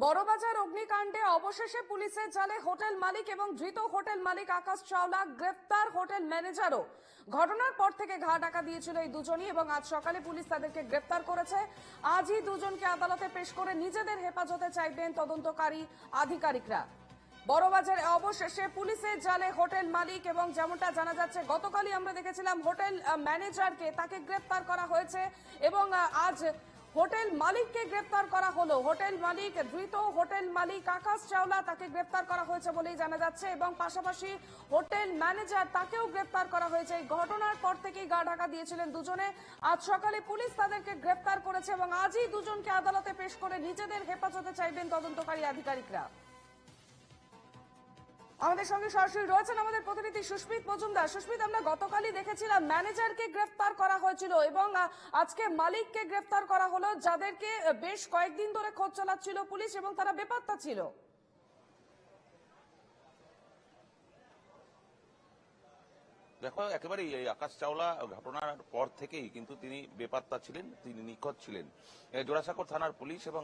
বড়বাজার অগ্নিকাণ্ডে অবশেষে পুলিশের জালে হোটেল মালিক এবং ধৃত হোটেল মালিক আকাশ চাওলা গ্রেফতার, হোটেল ম্যানেজারও। ঘটনার পর থেকে ঘা ঢাকা দিয়েছিল এই দুজনই এবং আজ সকালে পুলিশ তাদেরকে গ্রেফতার করেছে। আজই দুজনকে আদালতে পেশ করে নিজেদের হেফাজতে চাইবেন তদন্তকারী আধিকারিকরা। বড়বাজারে অবশেষে পুলিশের জালে হোটেল মালিক এবং যেমনটা জানা যাচ্ছে গতকালই আমরা দেখেছিলাম হোটেল ম্যানেজারকে, তাকে গ্রেফতার করা হয়েছে এবং আজ হোটেল মালিককে গ্রেফতার করা হলো। হোটেল মালিক ধৃত হোটেল মালিক আকাশ চাওলা, তাকে গ্রেফতার করা হয়েছে বলেই জানা যাচ্ছে এবং পাশাপাশি হোটেল ম্যানেজার, তাকেও গ্রেফতার করা হয়েছে। এই ঘটনার পর থেকেই গা ঢাকা দিয়েছিলেন দুজনে। আজ সকালে পুলিশ তাদেরকে গ্রেফতার করেছে এবং আজই দুজনকে আদালতে পেশ করে নিজেদের হেফাজতে চাইবেন তদন্তকারী আধিকারিকরা। আমাদের সঙ্গে সরাসরি রয়েছেন আমাদের প্রতিনিধি সুস্মিত মজুমদার। সুস্মিত, আমরা গতকালই দেখেছিলাম ম্যানেজারকে গ্রেফতার করা হয়েছিল এবং আজকে মালিককে গ্রেফতার করা হলো, যাদেরকে বেশ কয়েকদিন ধরে খোঁজ চালাচ্ছিল পুলিশ এবং তারা বেপাত্তা ছিল। দেখো, একেবারেই এই আকাশ চাওলা ঘটনার পর থেকেই কিন্তু তিনি বেপাত্তা ছিলেন, তিনি নিখোঁজ ছিলেন। জোড়াসাঁকোর থানার পুলিশ এবং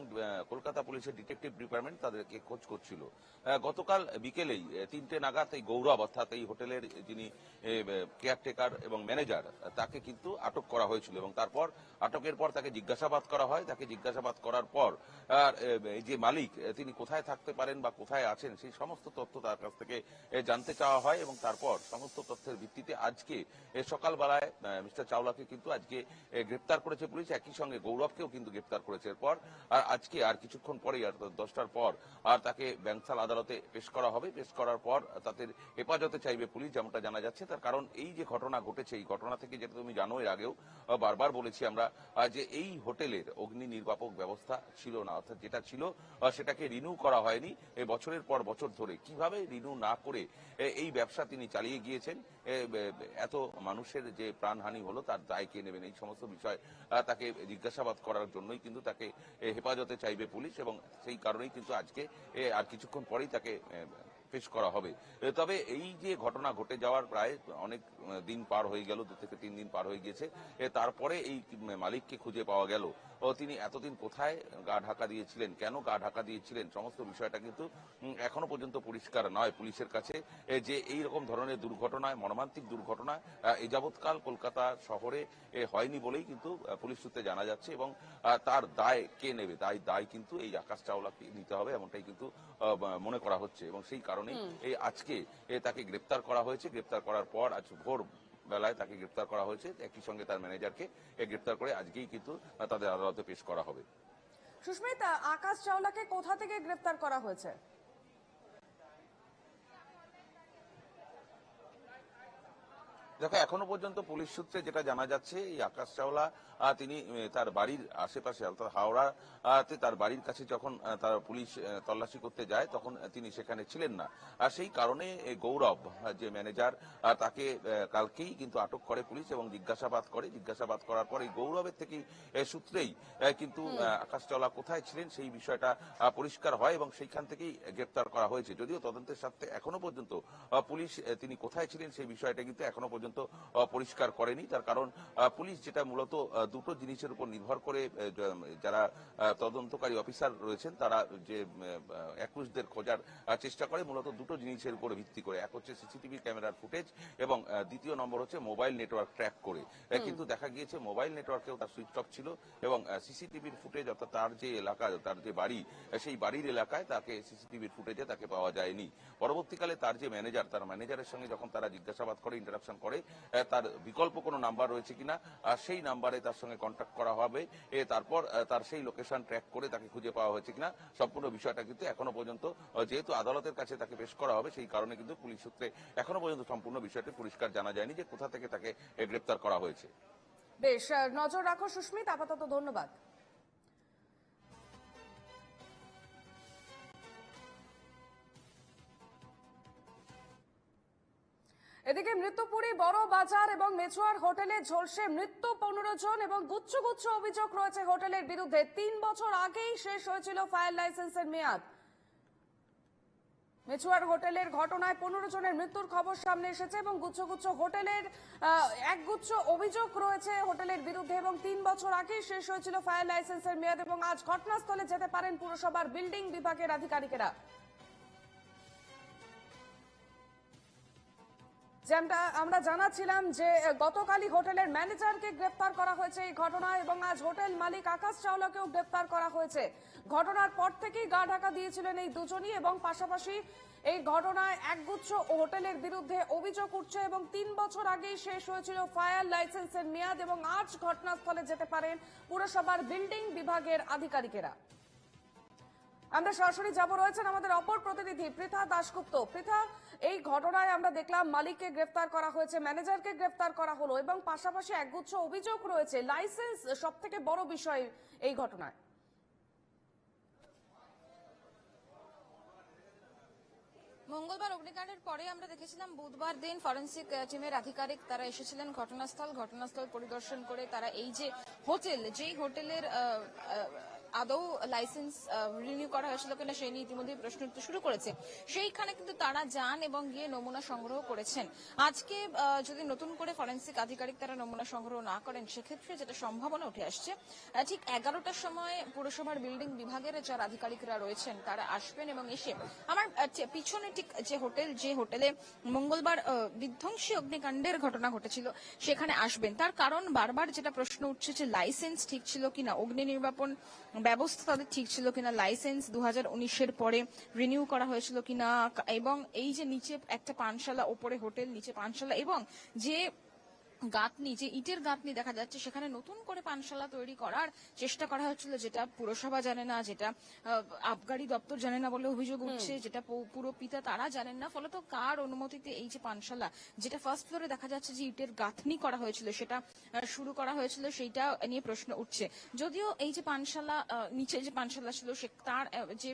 কলকাতা পুলিশের ডিটেকটিভ ডিপার্টমেন্ট তাদেরকে খোঁজ করছিল। গতকাল বিকেলেই 3টে নাগাদ এই গৌরব, অর্থাৎ এই হোটেলের যিনি কেয়ারটেকার এবং ম্যানেজার, তাকে কিন্তু আটক করা হয়েছিল এবং তারপর আটকের পর তাকে জিজ্ঞাসাবাদ করা হয়। তাকে জিজ্ঞাসাবাদ করার পর এই যে মালিক, তিনি কোথায় থাকতে পারেন বা কোথায় আছেন সেই সমস্ত তথ্য তার কাছ থেকে জানতে চাওয়া হয় এবং তারপর সমস্ত তথ্যের ভিত্তিতে আজকে সকালবেলায় মিস্টার চাওলাকে কিন্তু আজকে গ্রেপ্তার করেছে পুলিশ। একই সঙ্গে গৌরবকেও কিন্তু গ্রেপ্তার করেছে। এরপর আর আজকে আর কিছুক্ষণ পরেই, আর 10টার পর আর তাকে ব্যাংসাল আদালতে পেশ করা হবে। পেশ করার পর তাদের হেফাজতে চাইবে পুলিশ, যেমনটা জানা যাচ্ছে। তার কারণ এই যে ঘটনা ঘটেছে, এই ঘটনা থেকে যেটা তুমি জানো, এর আগেও বারবার বলেছি আমরা যে এই হোটেলের অগ্নি নির্বাপক ব্যবস্থা ছিল না, অর্থাৎ যেটা ছিল সেটাকে রিনিউ করা হয়নি। এই বছরের পর বছর ধরে কিভাবে রিনিউ না করে এই ব্যবসা তিনি চালিয়ে গিয়েছেন, এত মানুষের যে প্রাণহানি হলো তার দায় কে নেবেন, এই সমস্ত বিষয় তাকে জিজ্ঞাসাবাদ করার জন্যই কিন্তু তাকে হেফাজতে চাইবে পুলিশ এবং সেই কারণেই কিন্তু আজকে আর কিছুক্ষণ পরেই তাকে পেশ করা হবে। তবে এই যে ঘটনা ঘটে যাওয়ার প্রায় অনেক দিন পার হয়ে গেল, 2 থেকে 3 দিন পার হয়ে গেছে। তারপরে এই মালিককে খুঁজে পাওয়া গেল। তিনি এতদিন কোথায় গা ঢাকা দিয়েছিলেন, কেন গা ঢাকা দিয়েছিলেন, সমস্ত বিষয়টা কিন্তু এখনো পর্যন্ত পরিষ্কার নয় পুলিশের কাছে। যে এই রকম ধরনের দুর্ঘটনায়, মর্মান্তিক দুর্ঘটনায় এই যাবৎকাল কলকাতা শহরে হয়নি বলেই কিন্তু পুলিশ সূত্রে জানা যাচ্ছে এবং তার দায় কে নেবে, দায় কিন্তু এই আকাশ চাওলাকে নিতে হবে, এমনটাই কিন্তু মনে করা হচ্ছে এবং সেই কারণেই এই আজকে তাকে গ্রেপ্তার করা হয়েছে। গ্রেপ্তার করার পর আজ ভোর বেলায় তাকে গ্রেপ্তার করা হয়েছে। একই সঙ্গে তার ম্যানেজারকে গ্রেপ্তার করে আজকেই কিন্তু তাদের আদালতে পেশ করা হবে। সুস্মিত, আকাশ চাওলাকে কোথা থেকে গ্রেফতার করা হয়েছে? দেখো, এখনো পর্যন্ত পুলিশ সূত্রে যেটা জানা যাচ্ছে, এই আকাশ চাওলা তিনি তার বাড়ির আশেপাশে, অর্থাৎ হাওড়াতে তার বাড়ির কাছে যখন তার পুলিশ তল্লাশি করতে যায় তখন তিনি সেখানে ছিলেন না। আর সেই কারণে গৌরব যে ম্যানেজার, তাকে কালকেই কিন্তু আটক করে পুলিশ এবং জিজ্ঞাসাবাদ করে। জিজ্ঞাসাবাদ করার পর এই গৌরবের থেকেই সূত্রেই কিন্তু আকাশ চাওলা কোথায় ছিলেন সেই বিষয়টা পরিষ্কার হয় এবং সেইখান থেকেই গ্রেপ্তার করা হয়েছে। যদিও তদন্তের স্বার্থে এখনো পর্যন্ত পুলিশ তিনি কোথায় ছিলেন সেই বিষয়টা কিন্তু এখনো পর্যন্ত পরিষ্কার করেনি। তার কারণ পুলিশ যেটা মূলত দুটো জিনিসের উপর নির্ভর করে, যারা তদন্তকারী অফিসার রয়েছেন তারা যে অ্যাকুজদের খোঁজার চেষ্টা করে, মূলত দুটো জিনিসের উপর ভিত্তি করে। এক হচ্ছে সিসিটিভি ক্যামেরার ফুটেজ এবং দ্বিতীয় নম্বর হচ্ছে মোবাইল নেটওয়ার্ক ট্র্যাক করে। কিন্তু দেখা গিয়েছে মোবাইল নেটওয়ার্কেও তার সুইচ অফ ছিল এবং সিসিটিভির ফুটেজ, অর্থাৎ তার যে এলাকা, তার যে বাড়ি, সেই বাড়ির এলাকায় তাকে সিসিটিভির ফুটেজে তাকে পাওয়া যায়নি। পরবর্তীকালে তার যে ম্যানেজার, তার ম্যানেজারের সঙ্গে যখন তারা জিজ্ঞাসাবাদ করে, ইন্টারাকশন করে, তার বিকল্প কোনো নাম্বার রয়েছে কিনা সেই নাম্বারে তার সঙ্গে কন্ট্যাক্ট করা হবে। তারপর তার সেই লোকেশন ট্র্যাক করে তাকে খুঁজে পাওয়া হয়েছে কিনা সম্পূর্ণ বিষয়টা কিন্তু এখনো পর্যন্ত, যেহেতু আদালতের কাছে তাকে পেশ করা হবে, সেই কারণে কিন্তু পুলিশ সূত্রে এখনো পর্যন্ত সম্পূর্ণ বিষয়টি পরিষ্কার জানা যায়নি যে কোথা থেকে তাকে গ্রেপ্তার করা হয়েছে। বেশ, নজর রাখো সুস্মিত, আপাতত ধন্যবাদ। এদিকে মৃত্যুপুরী বড় বাজার এবং মেচুয়ার হোটেলে ঝলসে মৃত্যু 15 জন এবং গুচ্ছ গুচ্ছ অভিযোগ রয়েছে হোটেলের বিরুদ্ধে। 3 বছর আগেই শেষ হয়েছিল ফায়ার লাইসেন্সের মেয়াদ। মেচুয়ার হোটেলের ঘটনায় 15 জনের মৃত্যুর খবর সামনে এসেছে এবং গুচ্ছ হোটেলের একগুচ্ছ অভিযোগ রয়েছে হোটেলের বিরুদ্ধে এবং 3 বছর আগে শেষ হয়েছিল ফায়ার লাইসেন্সের মেয়াদ এবং আজ ঘটনাস্থলে যেতে পারেন পুরসভার বিল্ডিং বিভাগের আধিকারিকেরা। যেমনটা আমরা জানাচ্ছিলাম যে গতকালই হোটেলের ম্যানেজারকে গ্রেফতার করা হয়েছে এই ঘটনায় এবং আজ হোটেল মালিক আকাশ চাওলাকেও গ্রেফতার করা হয়েছে। ঘটনার পর থেকেই গা ঢাকা দিয়েছিলেন এই দুজনই এবং পাশাপাশি এই ঘটনায় একগুচ্ছ হোটেলের বিরুদ্ধে অভিযোগ উঠছে এবং 3 বছর আগেই শেষ হয়েছিল ফায়ার লাইসেন্সের মেয়াদ এবং আজ ঘটনাস্থলে যেতে পারেন পুরসভার বিল্ডিং বিভাগের আধিকারিকেরা। আমরা সরাসরি যাব, রয়েছেন আমাদের অপর প্রতিনিধি পৃথা দাশগুপ্ত। পৃথা, এই ঘটনায় আমরা দেখলাম মালিককে গ্রেফতার করা হয়েছে, ম্যানেজারকে গ্রেফতার করা হলো এবং পাশাপাশি একগুচ্ছ অভিযোগ রয়েছে। লাইসেন্স সবথেকে বড় বিষয় এই ঘটনায়। মঙ্গলবার অগ্নিকাণ্ডের পরে আমরা দেখেছিলাম বুধবার দিন ফরেন্সিক টিমের আধিকারিক তারা এসেছিলেন ঘটনাস্থল পরিদর্শন করে তারা এই যে হোটেল, যেই হোটেলের আদৌ লাইসেন্স রিনিউ করা হয়েছিল কিনা সেই নিয়ে ইতিমধ্যে প্রশ্ন উঠতে শুরু করেছে, সেইখানে কিন্তু তারা যান এবং গিয়ে নমুনা সংগ্রহ করেছেন। আজকে যদি নতুন করে ফরেন্সিক আধিকারিক তারা নমুনা সংগ্রহ না করেন সেক্ষেত্রে যেটা সম্ভাবনা উঠে আসছে, ঠিক 11টার সময় পুরসভার বিল্ডিং বিভাগের যারা আধিকারিকরা রয়েছেন তারা আসবেন এবং এসে আমার পিছনে ঠিক যে হোটেলে মঙ্গলবার বিধ্বংসী অগ্নিকাণ্ডের ঘটনা ঘটেছিল সেখানে আসবেন। তার কারণ বারবার যেটা প্রশ্ন উঠছে যে লাইসেন্স ঠিক ছিল কিনা, অগ্নি নির্বাপন ব্যবস্থা তাদের ঠিক ছিল কিনা, লাইসেন্স 2019-এর পরে রিনিউ করা হয়েছিল কিনা, এবং এই যে নিচে একটা পানশালা, ওপরে হোটেল, নিচে পানশালা এবং যে গাঁথনি, যে ইটের গাঁথনি দেখা যাচ্ছে সেখানে নতুন করে পানশালা তৈরি করার চেষ্টা করা হচ্ছিল, যেটা পুরসভা জানে না, যেটা আবগারি দপ্তর জানে না বলে অভিযোগ উঠছে, যেটা পুরপিতা তারা জানেন না। ফলত কার অনুমতিতে এই যে পানশালা, যেটা ফার্স্ট ফ্লোরে দেখা যাচ্ছে যে ইটের গাঁথনি করা হয়েছিল সেটা শুরু করা হয়েছিল, সেইটা নিয়ে প্রশ্ন উঠছে। যদিও এই যে পানশালা, নিচে যে পানশালা ছিল তার যে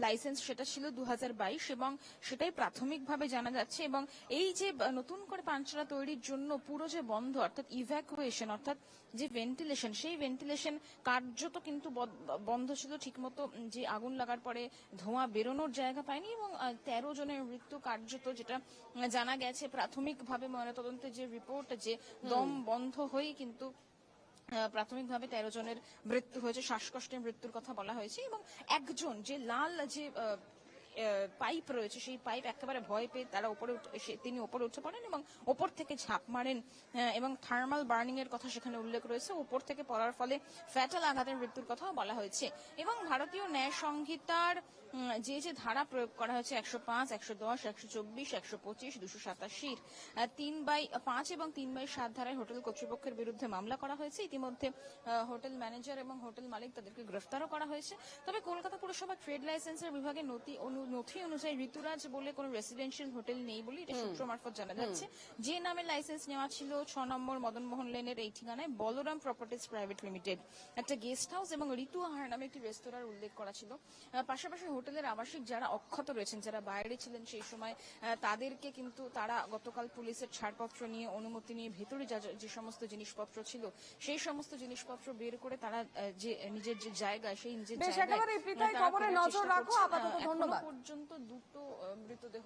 লাইসেন্স সেটা ছিল 2022 এবং সেটাই প্রাথমিকভাবে জানা যাচ্ছে। এবং এই যে নতুন করে পানশালা তৈরির জন্য পুরো যে বন্ধ, অর্থাৎ ইভ্যাকুয়েশন, অর্থাৎ যে ভেন্টিলেশন, সেই ভেন্টিলেশন কার্যত কিন্তু বন্ধ ছিল ঠিকমতো, যে আগুন লাগার পরে ধোঁয়া বেরোনোর জায়গা পায়নি এবং 13 জনের মৃত্যু কার্যত, যেটা জানা গেছে প্রাথমিকভাবে ময়নাতদন্তের যে রিপোর্ট, যে দম বন্ধ হয়ে কিন্তু প্রাথমিকভাবে 13 জনের মৃত্যু হয়েছে, শ্বাসকষ্টের মৃত্যুর কথা বলা হয়েছে। এবং একজন যে লাল যে পাইপ রয়েছে সেই পাইপ একেবারে ভয় পেয়ে তারা তিনি উপরে উঠে পড়েন এবং ওপর থেকে ঝাঁপ মারেন এবং থার্মাল বার্নিং এর কথা সেখানে উল্লেখ রয়েছে। উপর থেকে পড়ার ফলে ফ্যাটাল আঘাতের মৃত্যুর কথাও বলা হয়েছে। এবং ভারতীয় ন্যায় সংহিতার যে ধারা প্রয়োগ করা হয়েছে 105, 110, 124, 125, 287 3/5 এবং 3/7 ধারায় হোটেল কর্তৃপক্ষের বিরুদ্ধে মামলা করা হয়েছে। ইতিমধ্যে হোটেল ম্যানেজার এবং হোটেল মালিক তাদেরকে গ্রেফতারও করা হয়েছে। তবে কলকাতা পুরসভা ট্রেড লাইসেন্সের বিভাগে নথি অনুযায়ী ঋতুরাজ বলে কোনো রেসিডেন্সিয়াল হোটেল নেই বলে এটা সূত্র মারফত জানা যাচ্ছে। যে নামে লাইসেন্স নেওয়া ছিল 6 নম্বর মদনমোহন লেনের এই ঠিকানায় বলরাম প্রপার্টিজ প্রাইভেট লিমিটেড একটা গেস্ট হাউস এবং ঋতু আহার নামে একটি রেস্তোরাঁর উল্লেখ করা ছিল। পাশাপাশি হোটেলের আবাসিক যারা অক্ষত রয়েছেন, যারা বাইরে ছিলেন সেই সময়, তাদেরকে কিন্তু তারা গতকাল পুলিশের ছাড়পত্র নিয়ে, অনুমতি নিয়ে ভেতরে যে সমস্ত জিনিসপত্র ছিল সেই সমস্ত জিনিসপত্র বের করে তারা যে নিজের যে জায়গায়, সেই নিজের জায়গায় খবরে নজর রাখো। আপাতত ধন্যবাদ। পর্যন্ত 2টো মৃতদেহ